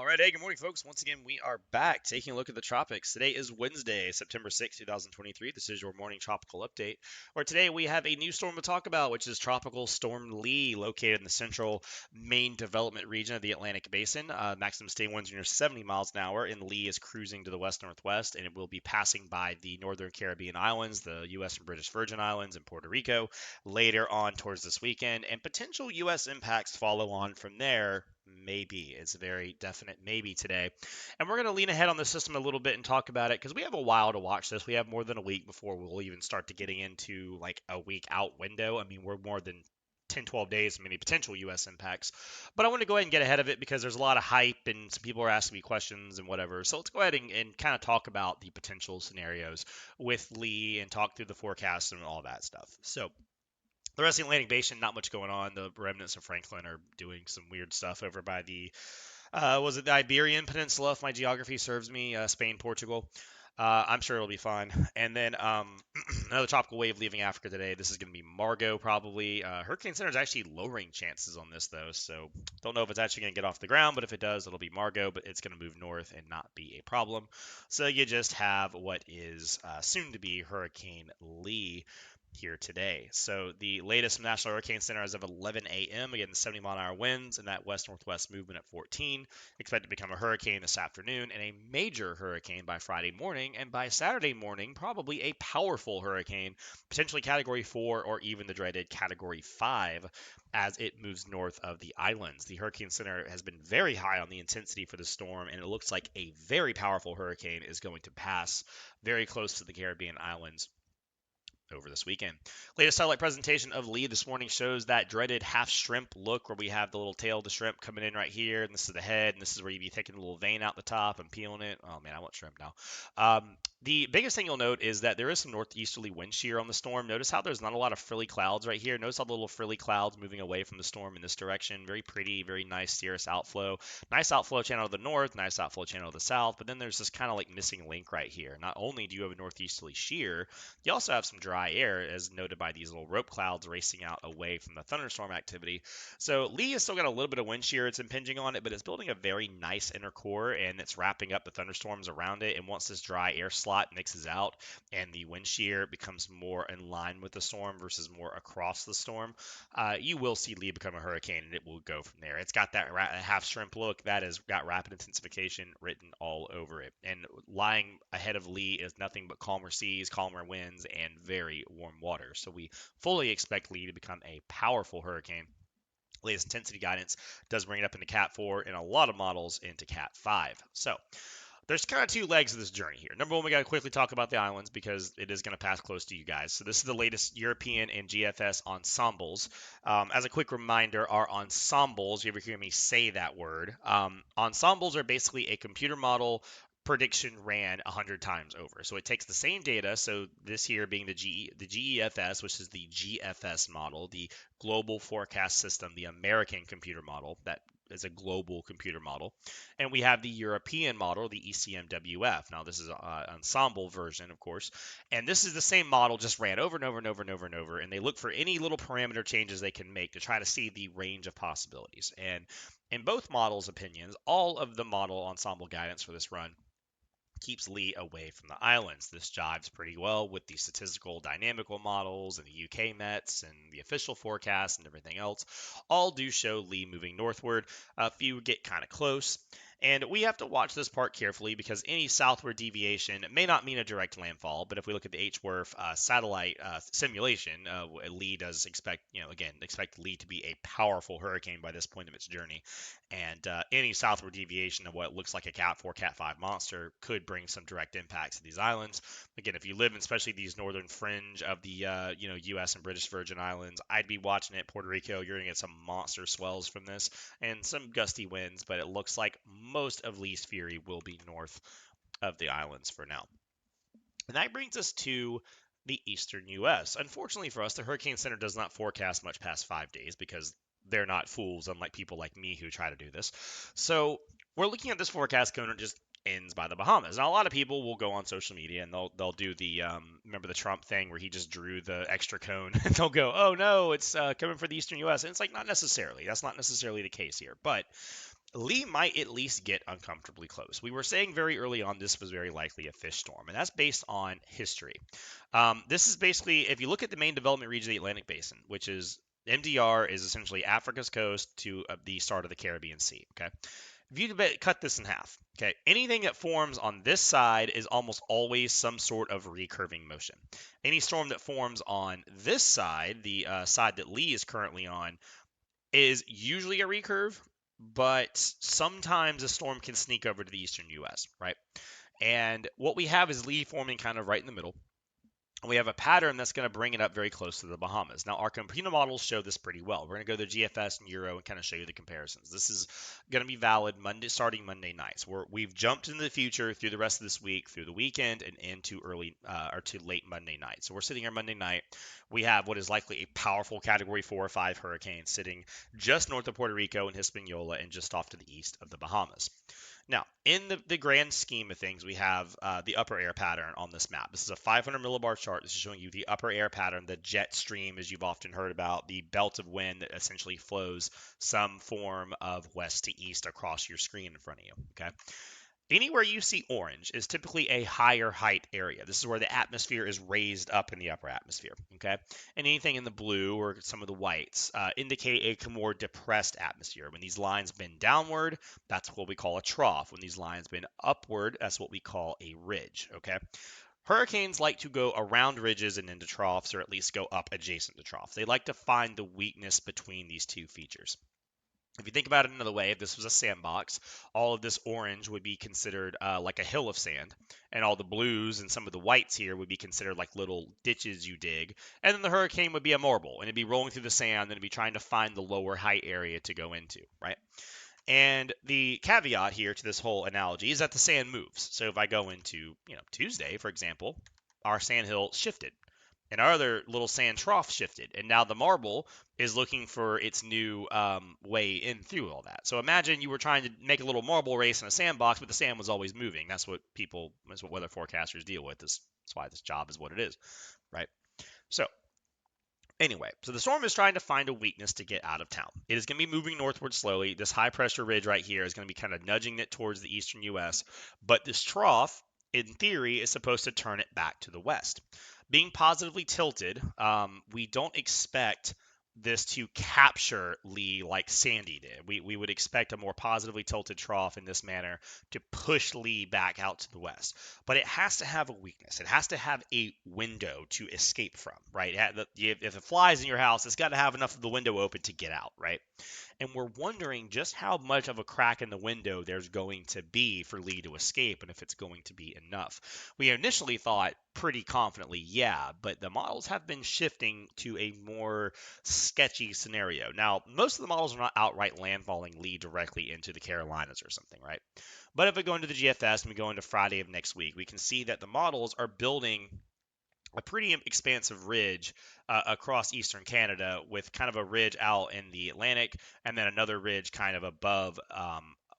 right, hey, good morning, folks. Once again, we are back taking a look at the tropics. Today is Wednesday, September 6th, 2023. This is your morning tropical update, where today we have a new storm to talk about, which is Tropical Storm Lee, located in the central main development region of the Atlantic Basin. Maximum sustained winds are near 70 miles an hour, and Lee is cruising to the west-northwest, and it will be passing by the northern Caribbean islands, the U.S. and British Virgin Islands, and Puerto Rico later on towards this weekend, and potential U.S. impacts follow on from there. Maybe. It's a very definite maybe today. And we're going to lean ahead on the system a little bit and talk about it because we have a while to watch this. We have more than a week before we'll even start to getting into like a week out window. I mean, we're more than 10, 12 days from any potential U.S. impacts. But I want to go ahead and get ahead of it because there's a lot of hype and some people are asking me questions and whatever. So let's go ahead and kind of talk about the potential scenarios with Lee and talk through the forecast and all that stuff. So the rest of the Atlantic Basin, not much going on. The remnants of Franklin are doing some weird stuff over by the, was it the Iberian Peninsula, if my geography serves me, Spain, Portugal. I'm sure it'll be fine. And then another tropical wave leaving Africa today. This is going to be Margot, probably. Hurricane Center is actually lowering chances on this, though. So don't know if it's actually going to get off the ground, but if it does, it'll be Margot. But it's going to move north and not be a problem. So you just have what is soon to be Hurricane Lee here today. So the latest from National Hurricane Center as of 11 a.m. Again, 70-mile-an-hour winds and that west-northwest movement at 14. Expect to become a hurricane this afternoon and a major hurricane by Friday morning. And by Saturday morning, probably a powerful hurricane, potentially Category 4 or even the dreaded Category 5 as it moves north of the islands. The Hurricane Center has been very high on the intensity for the storm, and it looks like a very powerful hurricane is going to pass very close to the Caribbean islands over this weekend. Latest satellite presentation of Lee this morning shows that dreaded half shrimp look where we have the little tail of the shrimp coming in right here, and this is the head, and this is where you'd be taking a little vein out the top and peeling it. Oh man, I want shrimp now. The biggest thing you'll note is that there is some northeasterly wind shear on the storm. Notice how there's not a lot of frilly clouds right here. Notice all the little frilly clouds moving away from the storm in this direction. Very pretty, very nice cirrus outflow. Nice outflow channel to the north, nice outflow channel to the south, but then there's this kind of like missing link right here. Not only do you have a northeasterly shear, you also have some dry air, as noted by these little rope clouds racing out away from the thunderstorm activity. So Lee has still got a little bit of wind shear it's impinging on it, but it's building a very nice inner core, and it's wrapping up the thunderstorms around it. And once this dry air slot mixes out and the wind shear becomes more in line with the storm versus more across the storm, you will see Lee become a hurricane, and it will go from there. It's got that half shrimp look. That has got rapid intensification written all over it. And lying ahead of Lee is nothing but calmer seas, calmer winds, and very warm water. So we fully expect Lee to become a powerful hurricane. Latest intensity guidance does bring it up into Cat 4 and a lot of models into Cat 5. So there's kind of two legs of this journey here. Number one, we got to quickly talk about the islands because it is going to pass close to you guys. So this is the latest European and GFS ensembles. As a quick reminder, our ensembles, you ever hear me say that word? Ensembles are basically a computer model prediction ran 100 times over. So it takes the same data, so this here being the GEFS, which is the GFS model, the Global Forecast System, the American computer model that is a global computer model. And we have the European model, the ECMWF. Now this is an ensemble version, of course. And this is the same model just ran over and over and over and over and over. And they look for any little parameter changes they can make to try to see the range of possibilities. And in both models' opinions, all of the model ensemble guidance for this run keeps Lee away from the islands. This jives pretty well with the statistical dynamical models and the UK Mets and the official forecast and everything else. All do show Lee moving northward. A few get kind of close. And we have to watch this part carefully because any southward deviation may not mean a direct landfall. But if we look at the HWRF satellite simulation, Lee does expect, again, expect Lee to be a powerful hurricane by this point of its journey. And any southward deviation of what looks like a Cat 4, Cat 5 monster could bring some direct impacts to these islands. Again, if you live in especially these northern fringe of the U.S. and British Virgin Islands, I'd be watching it. Puerto Rico, you're going to get some monster swells from this and some gusty winds, but it looks like most of Lee's fury will be north of the islands for now. And that brings us to the eastern U.S. Unfortunately for us, the Hurricane Center does not forecast much past 5 days because they're not fools, unlike people like me who try to do this. So we're looking at this forecast cone and just ends by the Bahamas. Now, a lot of people will go on social media and they'll do the remember the Trump thing where he just drew the extra cone and they'll go, oh no, it's coming for the eastern U.S. And it's like not necessarily. That's not necessarily the case here. But Lee might at least get uncomfortably close. We were saying very early on this was very likely a fish storm, and that's based on history. This is basically, if you look at the main development region of the Atlantic Basin, which is MDR, is essentially Africa's coast to the start of the Caribbean Sea. Okay, if you cut this in half, okay, anything that forms on this side is almost always some sort of recurving motion. Any storm that forms on this side, the side that Lee is currently on, is usually a recurve, but sometimes a storm can sneak over to the eastern U.S., right? And what we have is Lee forming kind of right in the middle. We have a pattern that's going to bring it up very close to the Bahamas. Now, our computer models show this pretty well. We're going to go to GFS and Euro and kind of show you the comparisons. This is going to be valid starting Monday nights. We've jumped into the future through the rest of this week, through the weekend, and into early or to late Monday night. So we're sitting here Monday night. We have what is likely a powerful Category 4 or 5 hurricane sitting just north of Puerto Rico and Hispaniola and just off to the east of the Bahamas. Now, in the grand scheme of things, we have the upper air pattern on this map. This is a 500 millibar chart. This is showing you the upper air pattern, the jet stream, as you've often heard about, the belt of wind that essentially flows some form of west to east across your screen in front of you. Okay. Anywhere you see orange is typically a higher height area. This is where the atmosphere is raised up in the upper atmosphere, okay? And anything in the blue or some of the whites indicate a more depressed atmosphere. When these lines bend downward, that's what we call a trough. When these lines bend upward, that's what we call a ridge, okay? Hurricanes like to go around ridges and into troughs, or at least go up adjacent to troughs. They like to find the weakness between these two features. If you think about it another way, if this was a sandbox, all of this orange would be considered like a hill of sand, and all the blues and some of the whites here would be considered like little ditches you dig, and then the hurricane would be a marble, and it'd be rolling through the sand, and it'd be trying to find the lower height area to go into, right? And the caveat here to this whole analogy is that the sand moves. So if I go into, Tuesday, for example, our sand hill shifted and our other little sand trough shifted, and now the marble is looking for its new way in through all that. So imagine you were trying to make a little marble race in a sandbox, but the sand was always moving. That's what weather forecasters deal with. That's why this job is what it is, right? So anyway, so the storm is trying to find a weakness to get out of town. It is going to be moving northward slowly. This high pressure ridge right here is going to be kind of nudging it towards the eastern U.S., but this trough, in theory, is supposed to turn it back to the west. Being positively tilted, we don't expect this to capture Lee like Sandy did. We would expect a more positively tilted trough in this manner to push Lee back out to the west. But it has to have a weakness. It has to have a window to escape from, right? If it flies in your house, it's got to have enough of the window open to get out, right? And we're wondering just how much of a crack in the window there's going to be for Lee to escape and if it's going to be enough. We initially thought pretty confidently, yeah, but the models have been shifting to a more sketchy scenario. Now, most of the models are not outright landfalling Lee directly into the Carolinas or something, right? But if we go into the GFS and we go into Friday of next week, we can see that the models are building a pretty expansive ridge across eastern Canada, with kind of a ridge out in the Atlantic and then another ridge kind of above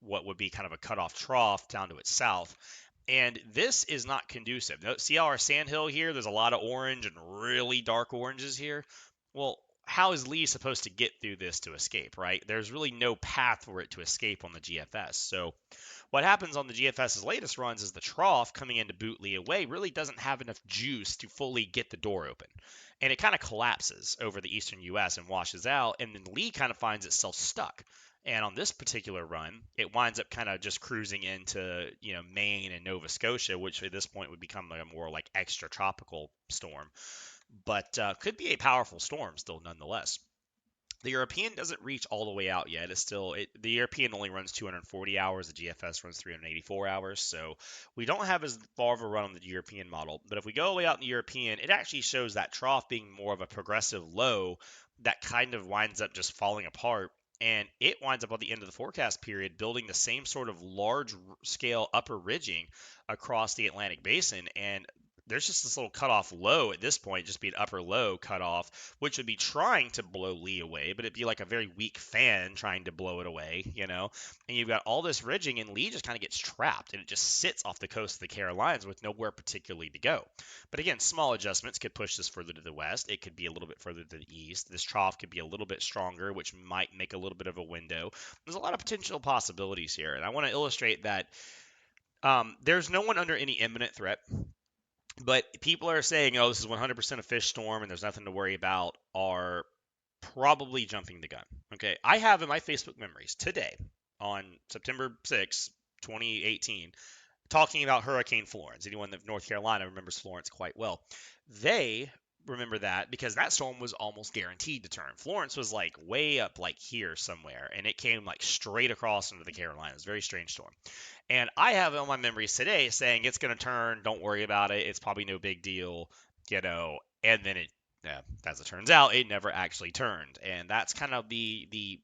what would be kind of a cutoff trough down to its south. And this is not conducive. See how our sandhill here, there's a lot of orange and really dark oranges here? Well, how is Lee supposed to get through this to escape, right? There's really no path for it to escape on the GFS. So what happens on the GFS's latest runs is the trough coming in to boot Lee away really doesn't have enough juice to fully get the door open. And it kind of collapses over the eastern U.S. and washes out, and then Lee kind of finds itself stuck. And on this particular run, it winds up kind of just cruising into, Maine and Nova Scotia, which at this point would become a more like extra tropical storm, but could be a powerful storm still nonetheless. The European doesn't reach all the way out yet. The European only runs 240 hours. The GFS runs 384 hours. So we don't have as far of a run on the European model. But if we go all the way out in the European, it actually shows that trough being more of a progressive low that kind of winds up just falling apart. And it winds up at the end of the forecast period building the same sort of large scale upper ridging across the Atlantic basin. And there's just this little cutoff low at this point, just be an upper low cutoff, which would be trying to blow Lee away, but it'd be like a very weak fan trying to blow it away, you know? And you've got all this ridging, and Lee just kind of gets trapped, and it just sits off the coast of the Carolinas with nowhere particularly to go. But again, small adjustments could push this further to the west. It could be a little bit further to the east. This trough could be a little bit stronger, which might make a little bit of a window. There's a lot of potential possibilities here, and I want to illustrate that there's no one under any imminent threat. But people are saying, oh, this is 100% a fish storm and there's nothing to worry about, are probably jumping the gun. Okay. I have in my Facebook memories today on September 6, 2018, talking about Hurricane Florence. Anyone of North Carolina remembers Florence quite well. They remember that because that storm was almost guaranteed to turn. Florence was like way up like here somewhere, and it came like straight across into the Carolinas. Very strange storm. And I have it on my memories today saying it's going to turn. Don't worry about it. It's probably no big deal, you know. And then it, yeah, as it turns out, it never actually turned. And that's kind of the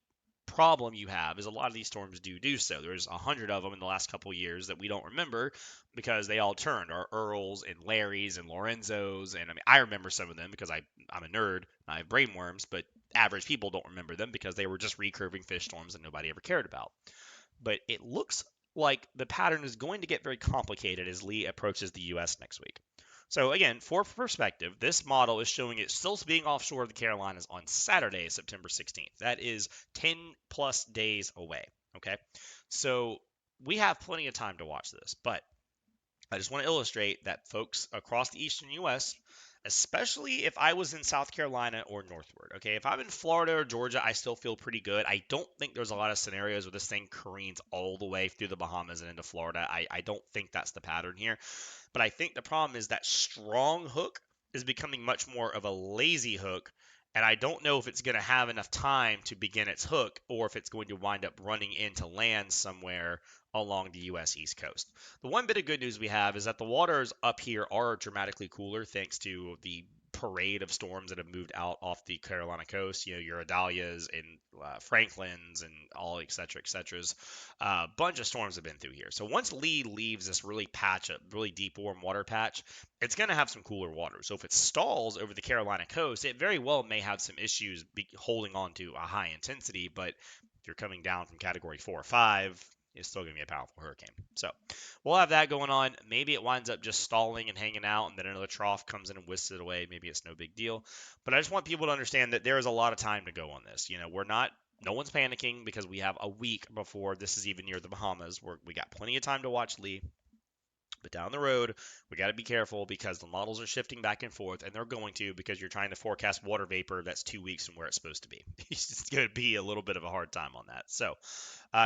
problem you have is a lot of these storms do so. There's 100 of them in the last couple of years that we don't remember because they all turned. Our Earls and Larrys and Lorenzos, and I mean I remember some of them because I'm a nerd and I have brainworms, but average people don't remember them because they were just recurving fish storms that nobody ever cared about. But it looks like the pattern is going to get very complicated as Lee approaches the U.S. next week. So again, for perspective, this model is showing it still being offshore of the Carolinas on Saturday, September 16th. That is 10 plus days away. Okay, so we have plenty of time to watch this, but I just want to illustrate that folks across the eastern U.S., especially if I was in South Carolina or northward, okay, if I'm in Florida or Georgia, I still feel pretty good. I don't think there's a lot of scenarios where this thing careens all the way through the Bahamas and into Florida. I don't think that's the pattern here. But I think the problem is that strong hook is becoming much more of a lazy hook. And I don't know if it's going to have enough time to begin its hook or if it's going to wind up running into land somewhere along the U.S. East Coast. The one bit of good news we have is that the waters up here are dramatically cooler thanks to the parade of storms that have moved out off the Carolina coast. You know, your Adalias and Franklins and all et cetera, et ceteras. A bunch of storms have been through here. So once Lee leaves this really patch, a really deep warm water patch, it's going to have some cooler water. So if it stalls over the Carolina coast, it very well may have some issues holding on to a high intensity. But if you're coming down from category 4 or 5, it's still going to be a powerful hurricane. So we'll have that going on. Maybe it winds up just stalling and hanging out, and then another trough comes in and whisks it away. Maybe it's no big deal. But I just want people to understand that there is a lot of time to go on this. You know, no one's panicking because we have a week before this is even near the Bahamas. We got plenty of time to watch Lee. But down the road, we got to be careful because the models are shifting back and forth, and they're going to because you're trying to forecast water vapor that's 2 weeks from where it's supposed to be. It's going to be a little bit of a hard time on that. So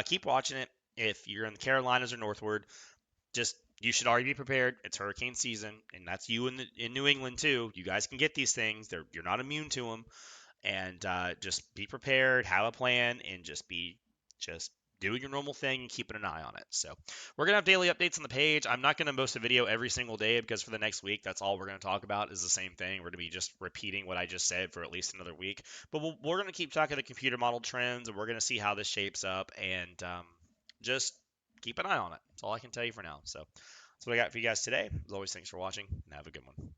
keep watching it. If you're in the Carolinas or northward, just you should already be prepared. It's hurricane season, and that's you in New England too. You guys can get these things. You're not immune to them, and just be prepared, have a plan, and just doing your normal thing and keeping an eye on it. So we're gonna have daily updates on the page. I'm not gonna post a video every single day because for the next week, that's all we're gonna talk about is the same thing. We're gonna be just repeating what I just said for at least another week. But we're gonna keep track of the computer model trends, and we're gonna see how this shapes up, and just keep an eye on it. That's all I can tell you for now. So that's what I got for you guys today. As always, thanks for watching, and have a good one.